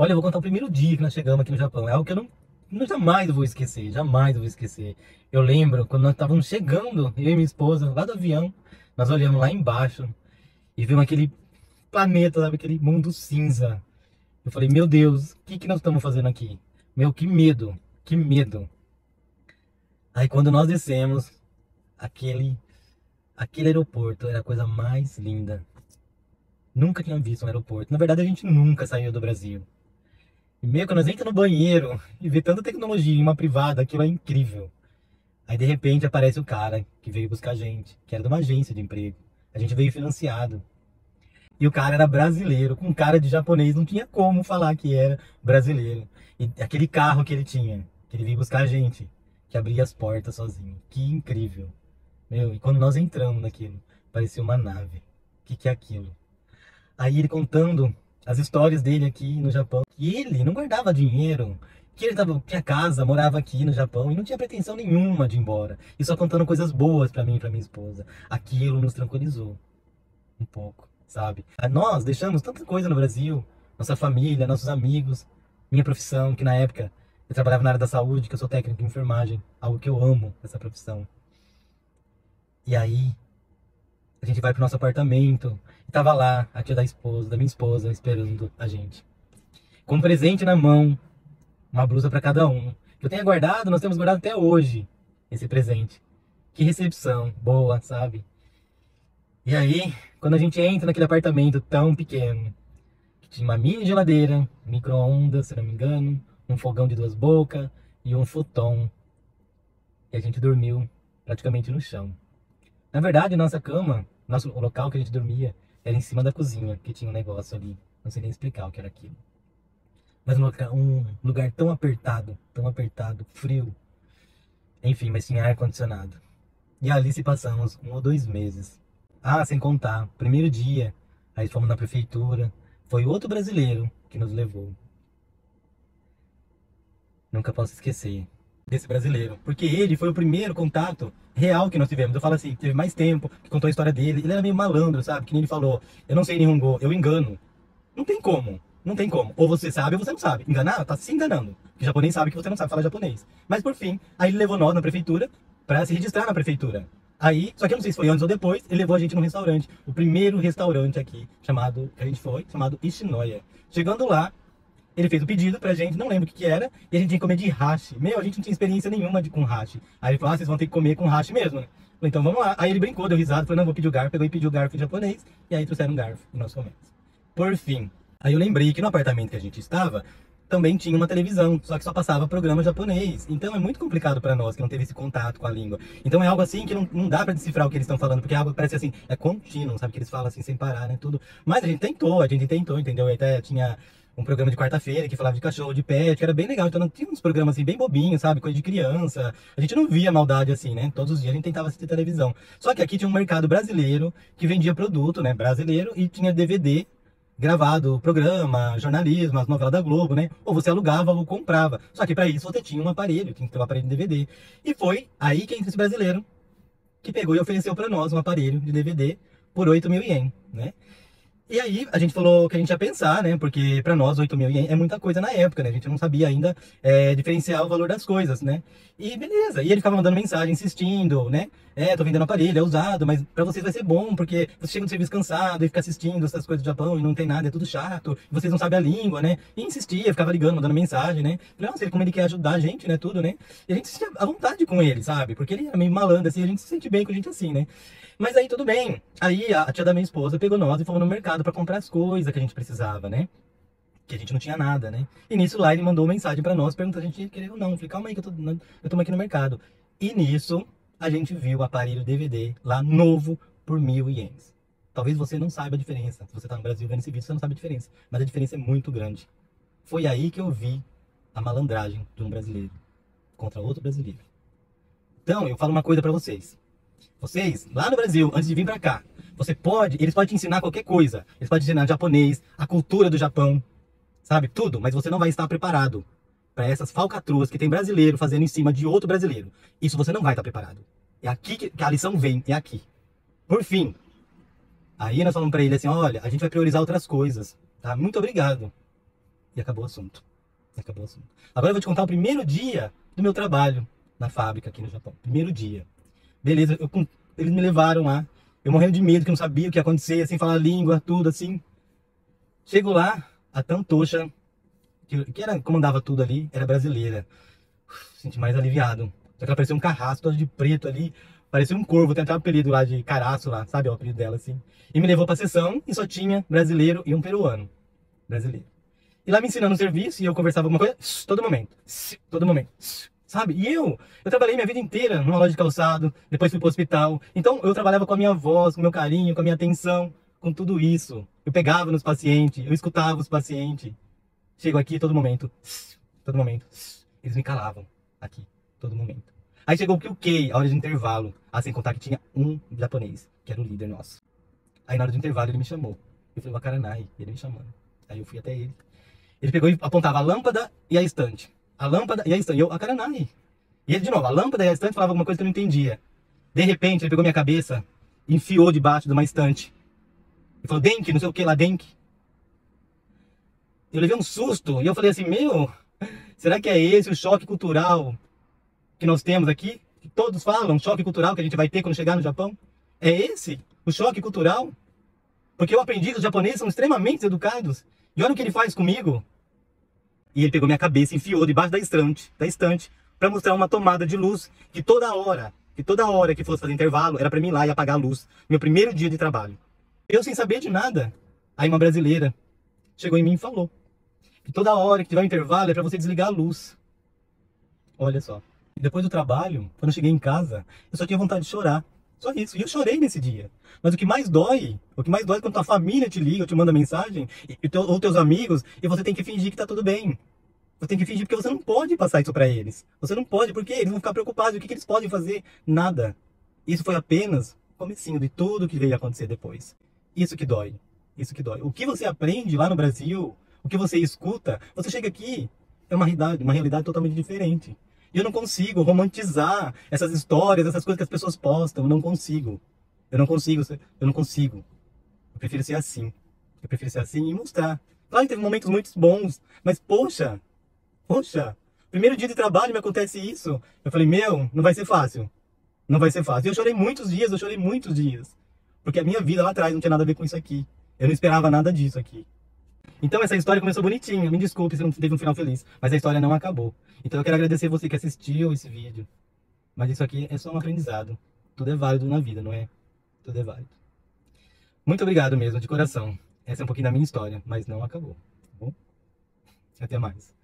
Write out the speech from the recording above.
Olha, eu vou contar o primeiro dia que nós chegamos aqui no Japão. É algo que eu jamais vou esquecer, jamais vou esquecer. Eu lembro quando nós estávamos chegando, eu e minha esposa, lá do avião, nós olhamos lá embaixo e vimos aquele planeta, sabe, aquele mundo cinza. Eu falei, meu Deus, o que que nós estamos fazendo aqui? Meu, que medo, que medo. Aí quando nós descemos, aquele, aquele aeroporto era a coisa mais linda. Nunca tinha visto um aeroporto. Na verdade, a gente nunca saiu do Brasil. E meio que nós entramos no banheiro e vê tanta tecnologia em uma privada, aquilo é incrível. Aí de repente aparece o cara que veio buscar a gente, que era de uma agência de emprego. A gente veio financiado. E o cara era brasileiro, com cara de japonês, não tinha como falar que era brasileiro. E aquele carro que ele tinha, que ele veio buscar a gente, que abria as portas sozinho. Que incrível. Meu, e quando nós entramos naquilo, parecia uma nave. O que que é aquilo? Aí ele contando as histórias dele aqui no Japão. E ele não guardava dinheiro, que ele tinha casa, morava aqui no Japão e não tinha pretensão nenhuma de ir embora. E só contando coisas boas pra mim e pra minha esposa. Aquilo nos tranquilizou um pouco, sabe? Nós deixamos tanta coisa no Brasil, nossa família, nossos amigos, minha profissão, que na época eu trabalhava na área da saúde, que eu sou técnico em enfermagem, algo que eu amo, essa profissão. E aí, a gente vai pro nosso apartamento, e tava lá a tia da esposa, da minha esposa, esperando a gente. Com um presente na mão, uma blusa para cada um. Que eu tenho guardado, nós temos guardado até hoje esse presente. Que recepção boa, sabe? E aí, quando a gente entra naquele apartamento tão pequeno, que tinha uma mini geladeira, micro-ondas, se não me engano, um fogão de duas bocas e um futon. E a gente dormiu praticamente no chão. Na verdade, nossa cama, o local que a gente dormia, era em cima da cozinha, que tinha um negócio ali. Não sei nem explicar o que era aquilo. Mas um lugar tão apertado, frio. Enfim, mas tinha ar-condicionado. E ali se passamos 1 ou 2 meses. Ah, sem contar, primeiro dia, aí fomos na prefeitura. Foi outro brasileiro que nos levou. Nunca posso esquecer desse brasileiro. Porque ele foi o primeiro contato real que nós tivemos. Eu falo assim, teve mais tempo, que contou a história dele. Ele era meio malandro, sabe? Que nem ele falou, eu não sei Nihongo, eu engano. Não tem como. Não tem como. Ou você sabe ou você não sabe. Enganar, tá se enganando. Porque japonês sabe que você não sabe falar japonês. Mas por fim, aí ele levou nós na prefeitura pra se registrar na prefeitura. Aí, só que eu não sei se foi antes ou depois, ele levou a gente num restaurante. O primeiro restaurante aqui, que a gente foi, chamado Ishinoya. Chegando lá, ele fez o pedido pra gente, não lembro o que que era, e a gente tinha que comer de hashi. Meu, a gente não tinha experiência nenhuma com hashi. Aí ele falou, ah, vocês vão ter que comer com hashi mesmo, né? Falei, então vamos lá. Aí ele brincou, deu risada, falou, não, vou pedir o garfo, pegou e pediu o garfo em japonês, e aí trouxeram um garfo, e nós comemos. Por fim, aí eu lembrei que no apartamento que a gente estava, também tinha uma televisão, só que só passava programa japonês. Então é muito complicado para nós que não teve esse contato com a língua. Então é algo assim que não dá para decifrar o que eles estão falando, porque é algo que parece assim, é contínuo, sabe? Que eles falam assim sem parar, né? Tudo. Mas a gente tentou, entendeu? E até tinha um programa de quarta-feira que falava de cachorro, de pet, que era bem legal. Então tinha uns programas assim bem bobinhos, sabe? Coisa de criança. A gente não via maldade assim, né? Todos os dias a gente tentava assistir televisão. Só que aqui tinha um mercado brasileiro que vendia produto, né? Brasileiro e tinha DVD gravado, programa, jornalismo, as novelas da Globo, né? Ou você alugava ou comprava. Só que para isso você tinha um aparelho, tinha que ter um aparelho de DVD. E foi aí que entra esse brasileiro que pegou e ofereceu para nós um aparelho de DVD por 8.000 ien, né? E aí a gente falou que a gente ia pensar, né? Porque para nós 8.000 ien é muita coisa na época, né? A gente não sabia ainda diferenciar o valor das coisas, né? E beleza. E ele ficava mandando mensagem, insistindo, né? Tô vendendo aparelho, é usado, mas para vocês vai ser bom, porque você chega no serviço cansado e fica assistindo essas coisas do Japão e não tem nada, é tudo chato, vocês não sabem a língua, né? E insistia, ficava ligando, mandando mensagem, né? Falei, nossa, como ele quer ajudar a gente, né? Tudo, né? E a gente se sentia à vontade com ele, sabe? Porque ele era meio malandro, assim, a gente se sente bem com a gente assim, né? Mas aí tudo bem. Aí a tia da minha esposa pegou nós e fomos no mercado para comprar as coisas que a gente precisava, né? Que a gente não tinha nada, né? E nisso lá ele mandou uma mensagem para nós, perguntando se a gente ia querer ou não. Eu falei, calma aí que eu tô aqui no mercado. E nisso a gente viu o aparelho DVD lá novo por 1.000 ienes. Talvez você não saiba a diferença. Se você tá no Brasil vendo esse vídeo, você não sabe a diferença. Mas a diferença é muito grande. Foi aí que eu vi a malandragem de um brasileiro contra outro brasileiro. Então, eu falo uma coisa para vocês. Vocês, lá no Brasil, antes de vir pra cá, eles podem te ensinar qualquer coisa. Eles podem te ensinar japonês, a cultura do Japão, sabe? Tudo, mas você não vai estar preparado para essas falcatruas que tem brasileiro fazendo em cima de outro brasileiro. Isso você não vai estar preparado. É aqui que a lição vem, é aqui. Por fim, aí nós falamos pra ele assim, olha, a gente vai priorizar outras coisas, tá? Muito obrigado. E acabou o assunto. Acabou o assunto. Agora eu vou te contar o primeiro dia do meu trabalho na fábrica aqui no Japão. Primeiro dia. Beleza, eles me levaram lá. Eu morrendo de medo, que eu não sabia o que ia acontecer, sem falar a língua, tudo assim. Chego lá, a Tantocha, que era, comandava tudo ali, era brasileira. Senti mais aliviado. Só que ela parecia um carrasco, todo de preto ali. Parecia um corvo, tem até um apelido lá de caraço lá, sabe o apelido dela assim. E me levou pra sessão e só tinha brasileiro e um peruano. Brasileiro. E lá me ensinando o serviço e eu conversava alguma coisa, todo momento, sabe? E eu trabalhei minha vida inteira numa loja de calçado, depois fui pro hospital. Então eu trabalhava com a minha voz, com o meu carinho, com a minha atenção, com tudo isso. Eu pegava nos pacientes, eu escutava os pacientes. Chego aqui todo momento, eles me calavam aqui, todo momento. Aí chegou o QK, a hora de intervalo, sem contar que tinha um japonês, que era o líder nosso. Aí na hora do intervalo ele me chamou. Eu falei, Wakaranai, ele me chamando. Aí eu fui até ele. Ele pegou e apontava a lâmpada e a estante. A lâmpada e a estante. E eu, Wakaranai. E ele de novo, a lâmpada e a estante falava alguma coisa que eu não entendia. De repente ele pegou minha cabeça, enfiou debaixo de uma estante. Ele falou, Denki, não sei o que lá, Denki. Eu levei um susto e eu falei assim, meu, será que é esse o choque cultural que nós temos aqui? Que todos falam, choque cultural que a gente vai ter quando chegar no Japão? É esse o choque cultural? Porque eu aprendi que os japoneses são extremamente educados. E olha o que ele faz comigo. E ele pegou minha cabeça e enfiou debaixo da estante, para mostrar uma tomada de luz que toda hora que fosse fazer intervalo, era para mim ir lá e apagar a luz. Meu primeiro dia de trabalho. Eu sem saber de nada. Aí uma brasileira chegou em mim e falou que toda hora que tiver um intervalo é para você desligar a luz. Olha só. E depois do trabalho, quando eu cheguei em casa, eu só tinha vontade de chorar. Só isso. E eu chorei nesse dia. Mas o que mais dói é quando tua família te liga, ou te manda mensagem, ou teus amigos, e você tem que fingir que tá tudo bem. Você tem que fingir porque você não pode passar isso pra eles. Você não pode, porque eles vão ficar preocupados. O que eles podem fazer? Nada. Isso foi apenas o comecinho de tudo que veio acontecer depois. Isso que dói. Isso que dói. O que você aprende lá no Brasil, o que você escuta, você chega aqui, é uma realidade totalmente diferente. E eu não consigo romantizar essas histórias, essas coisas que as pessoas postam. Eu não consigo. Eu não consigo. Eu não consigo. Eu prefiro ser assim. Eu prefiro ser assim e mostrar. Claro que teve momentos muito bons, mas poxa, primeiro dia de trabalho me acontece isso. Eu falei, meu, não vai ser fácil. Não vai ser fácil. E eu chorei muitos dias. Porque a minha vida lá atrás não tinha nada a ver com isso aqui. Eu não esperava nada disso aqui. Então essa história começou bonitinha. Me desculpe se não teve um final feliz, mas a história não acabou. Então eu quero agradecer você que assistiu esse vídeo. Mas isso aqui é só um aprendizado. Tudo é válido na vida, não é? Tudo é válido. Muito obrigado mesmo, de coração. Essa é um pouquinho da minha história, mas não acabou. Tá bom? Até mais.